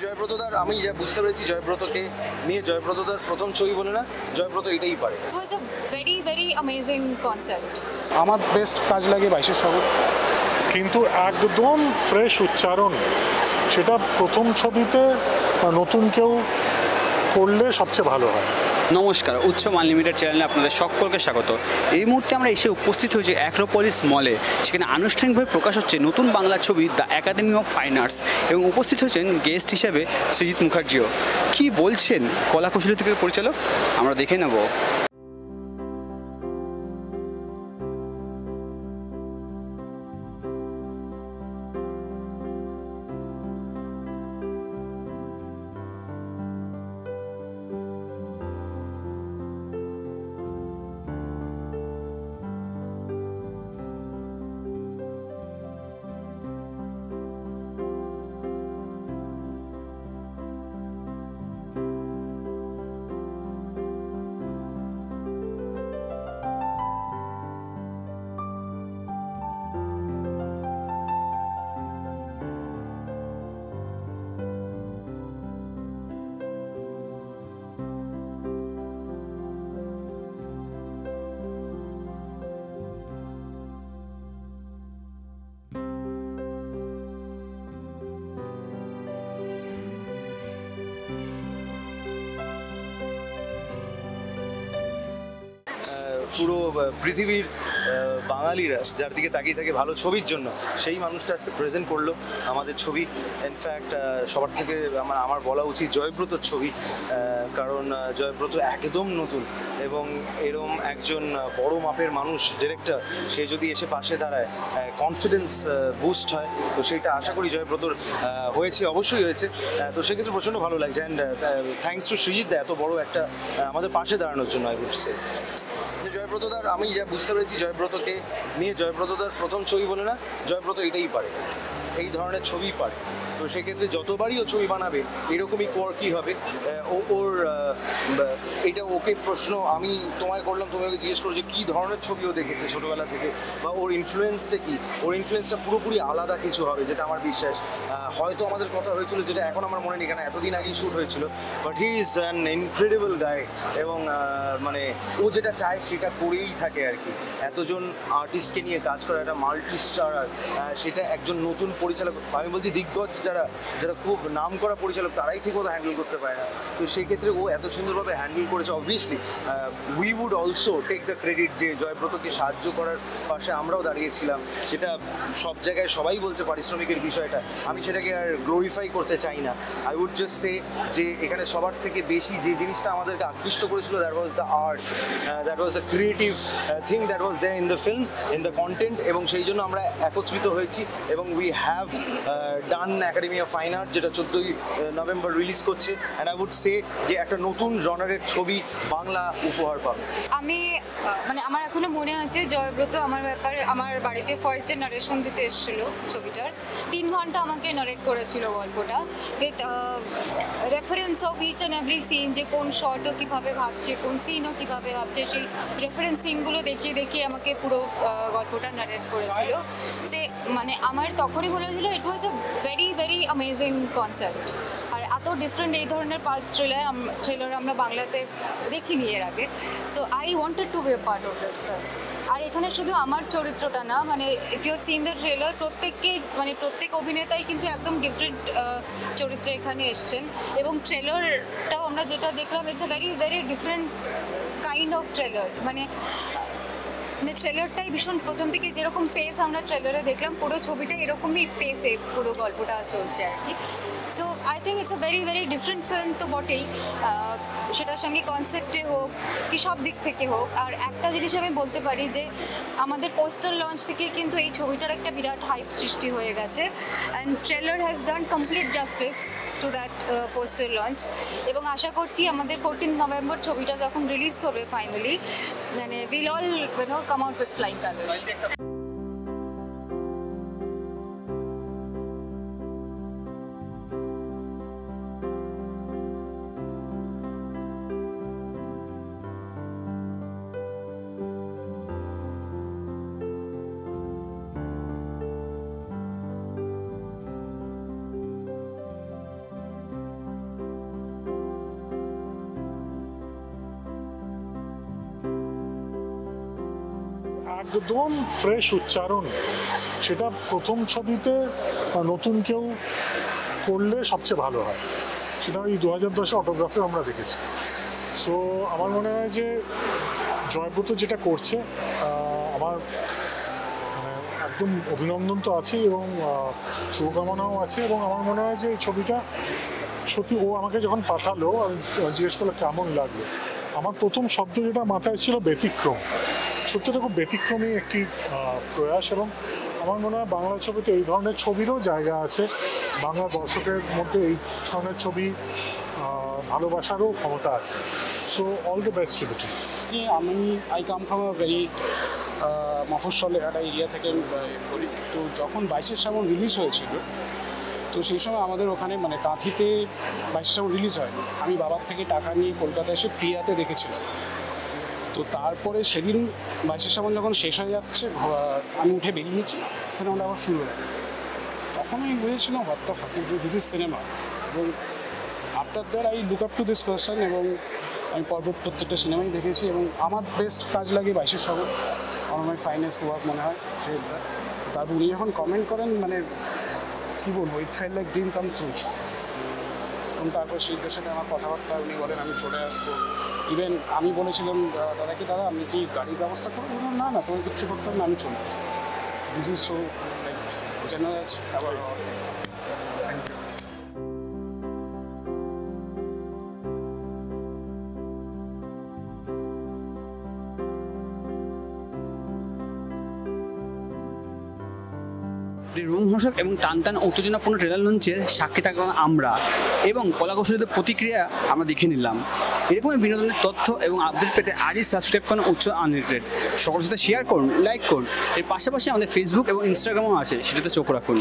জয়ব্রতদার আমি যা বুঝতে পেরেছি, জয়ব্রতকে নিয়ে জয়ব্রতদার প্রথম ছবি বলে না, জয়ব্রত এটাই পারে। It was a very very amazing concept. আমার বেস্ট কাজ লাগে 22 শহর, কিন্তু একদম ফ্রেশ উচ্চারণ, সেটা প্রথম ছবিতে নতুন কেউ করলে সবচেয়ে ভালো হয়। নমস্কার, উৎসব আনলিমিটেড চ্যানেলে আপনাদের সকলকে স্বাগত। এই মুহূর্তে আমরা এসে উপস্থিত হয়েছি অ্যাক্রোপলিস মলে। সেখানে আনুষ্ঠানিকভাবে প্রকাশ হচ্ছে নতুন বাংলা ছবি the academy of fine arts, এবং উপস্থিত হয়েছেন গেস্ট হিসেবে সৃজিত মুখার্জিও। কি বলছেন কলা কৌশলী থেকে পরিচালক, আমরা দেখে নেব। পুরো পৃথিবীর বাঙালিরা যার দিকে তাকিয়ে থাকে ভালো ছবির জন্য, সেই মানুষটা আজকে প্রেজেন্ট করলো আমাদের ছবি। ইনফ্যাক্ট সবার থেকে আমার বলা উচিত জয়ব্রতর ছবি, কারণ জয়ব্রত একদম নতুন এবং এরম একজন বড় মাপের মানুষ ডিরেক্টর, সে যদি এসে পাশে দাঁড়ায় কনফিডেন্স বুস্ট হয়। তো সেইটা আশা করি জয়ব্রতর হয়েছে, অবশ্যই হয়েছে। তো সেক্ষেত্রে প্রচণ্ড ভালো লাগছে। অ্যান্ড থ্যাঙ্কস টু সৃজিত দা এত বড় একটা আমাদের পাশে দাঁড়ানোর জন্য। আই উড সে জয়ব্রতদার আমি যা বুঝতে পেরেছি, জয়ব্রতকে নিয়ে জয়ব্রতদার প্রথম ছবি বলে না, জয়ব্রত এটাই পারে, এই ধরনের ছবিই পারে। তো সেক্ষেত্রে যতবারই ও ছবি বানাবে এরকমই কোয়ার্কি হবে। ওর এটা ওকে প্রশ্ন আমি তোমায় করলাম, তুমি ওকে জিজ্ঞেস করো যে কী ধরনের ছবি ও দেখেছে ছোটোবেলা থেকে, বা ওর ইনফ্লুয়েন্সটা কী। ওর ইনফ্লুয়েন্সটা পুরোপুরি আলাদা কিছু হবে, যেটা আমার বিশ্বাস। হয়তো আমাদের কথা হয়েছিল, যেটা এখন আমার মনে নেই, কেন এতদিন আগেই শ্যুট হয়েছিল, but he is an incredible guy. এবং মানে ও যেটা চায় সেটা করেই থাকে আর কি। এতজন আর্টিস্টকে নিয়ে কাজ করা, একটা মাল্টি স্টার, সেটা একজন নতুন পরিচালক, আমি বলছি দিগ্গজ যারা যারা খুব নাম করা পরিচালক, তারাই ঠিকমতো হ্যান্ডেল করতে পারে না। তো সেই ক্ষেত্রে ও এত সুন্দরভাবে হ্যান্ডেল করেছে। Obviously we would also take the credit যে জয়ব্রতকে সাহায্য করার পাশে আমরাও দাঁড়িয়েছিলাম। সেটা সব জায়গায় সবাই বলছে পারিশ্রমিকের বিষয়টা, আমি সেটাকে আর গ্লোরিফাই করতে চাই না। আই উড জাস্ট সে যে এখানে সবার থেকে বেশি যে জিনিসটা আমাদেরকে আকৃষ্ট করেছিল, that was the art, that was the creative thing that was there in the film, in the content. এবং সেই জন্য আমরা একত্রিত হয়েছি এবং we have done academy of fine art, যেটা 14ই নভেম্বর রিলিজ করছে। অ্যান্ড আই উড সে যে একটা নতুন জনারের ছবি বাংলা উপহার পাবে। আমি মানে আমার এখনো মনে আছে জয়ব্রত আমার ব্যাপারে আমার বাড়িতে ফার্স্ট ডে নারেশন দিতে এসেছিল ছবিটার। 3 ঘন্টা আমাকে নারেট করেছিল গল্পটা, with reference of each and every scene, যে কোন শর্টও কীভাবে ভাবছে, কোন সিনও কীভাবে ভাবছে, সেই রেফারেন্স সিনগুলো দেখিয়ে দেখিয়ে আমাকে পুরো গল্পটা নারেট করেছিল। সে মানে আমার তখনই মনে হয়েছিল it was a very very amazing concept. আর এত ডিফারেন্ট এই ধরনের থ্রিলার আমরা বাংলাতে দেখিনি এর আগে। So I wanted to be a part of this film. আর এখানে শুধু আমার চরিত্রটা না, মানে if you seen the trailer, প্রত্যেক অভিনেতাই কিন্তু একদম ডিফারেন্ট চরিত্রে এখানে এসছেন। এবং ট্রেলারটাও আমরা যেটা দেখলাম, it's a very very different kind of trailer. মানে ট্রেলারটাই ভীষণ, প্রথম থেকে যেরকম পেস আমরা ট্রেলারে দেখলাম, পুরো ছবিটা এরকমই পেসে পুরো গল্পটা চলছে আর কি। So I think it's a very very different film তো বটেই, সেটার সঙ্গে কনসেপ্টে হোক কি সব দিক থেকে হোক। আর একটা জিনিস আমি বলতে পারি যে আমাদের পোস্টার লঞ্চ থেকে কিন্তু এই ছবিটার একটা বিরাট হাইপ সৃষ্টি হয়ে গেছে। And trailer has done complete justice to that poster launch. এবং আশা করছি আমাদের 14 নভেম্বর ছবিটা যখন রিলিজ করবে ফাইনালি, মানে will all come out with flying colors. একদম ফ্রেশ উচ্চারণ, সেটা প্রথম ছবিতে নতুন কেউ করলে সবচেয়ে ভালো হয়। সেটা ওই 2010 অটোগ্রাফে আমরা দেখেছি। সো আমার মনে হয় যে জয়ব্রত যেটা করছে, আমার মানে একদম অভিনন্দন তো আছে এবং শুভকামনাও আছে। এবং আমার মনে হয় যে এই ছবিটা সত্যি, ও আমাকে যখন পাঠালো আমি জিজ্ঞেস করলো কেমন লাগলো, আমার প্রথম শব্দ যেটা মাথায় ছিল ব্যতিক্রম। সত্যিটা খুব ব্যতিক্রমী একটি প্রয়াস, এবং আমার মনে হয় বাংলা ছবিতে এই ধরনের ছবিরও জায়গা আছে। বাংলা দর্শকের মধ্যে এই ধরনের ছবি ভালোবাসারও ক্ষমতা আছে। So all the best to the team. I come from a very মফস্বল একটা এরিয়া থেকে করি। তো যখন 22 শ্রাবণ রিলিজ হয়েছিল, তো সেই সময় আমাদের ওখানে মানে কাঁথিতে 22 শ্রাবণ রিলিজ হয়নি। আমি বাবার থেকে টাকা নিয়ে কলকাতায় এসে প্রিয়াতে দেখেছিলাম। তো তারপরে সেদিন 22 শ্রাবণ যখন শেষ হয়ে যাচ্ছে, আমি উঠে বেরিয়েছি, সিনেমাটা আবার শুরু হয়। তখন আমি বুঝেছিলাম what the fuck is this is cinema. এবং after that I look up to this person, এবং আমি প্রত্যেকটা সিনেমাই দেখেছি। এবং আমার বেস্ট কাজ লাগে 22 শ্রাবণ, আমার মাই ফাইনেস্ট ওয়ার্ক মনে হয় সে। তারপর উনি যখন কমেন্ট করেন, মানে কী বলবো, it felt like dream come true. এবং তারপর শিল্পের সাথে আমার কথাবার্তা, উনি বলেন আমি চলে আসবো। ইভেন আমি বলেছিলাম দাদাকে, দাদা আমি কি গাড়ির ব্যবস্থা করবো? বললাম না না, তোমার কিচ্ছু করতে হবে না, আমি চলে আসবো। This is so like generous আবার। Thank you. রোমহর্ষক এবং টানটান উত্তেজনাপূর্ণ ট্রেলার লঞ্চের সাক্ষী থাকলাম আমরা, এবং কলাকৌশলীদের প্রতিক্রিয়া আমরা দেখে নিলাম। এরকমই বিনোদনের তথ্য এবং আপডেট পেতে আজই সাবস্ক্রাইব করুন উচ্চ আনলিমিটেড। সকলের সাথে শেয়ার করুন, লাইক করুন। এর পাশাপাশি আমাদের ফেসবুক এবং ইনস্টাগ্রামও আছে, সেটাতে চোখ রাখুন।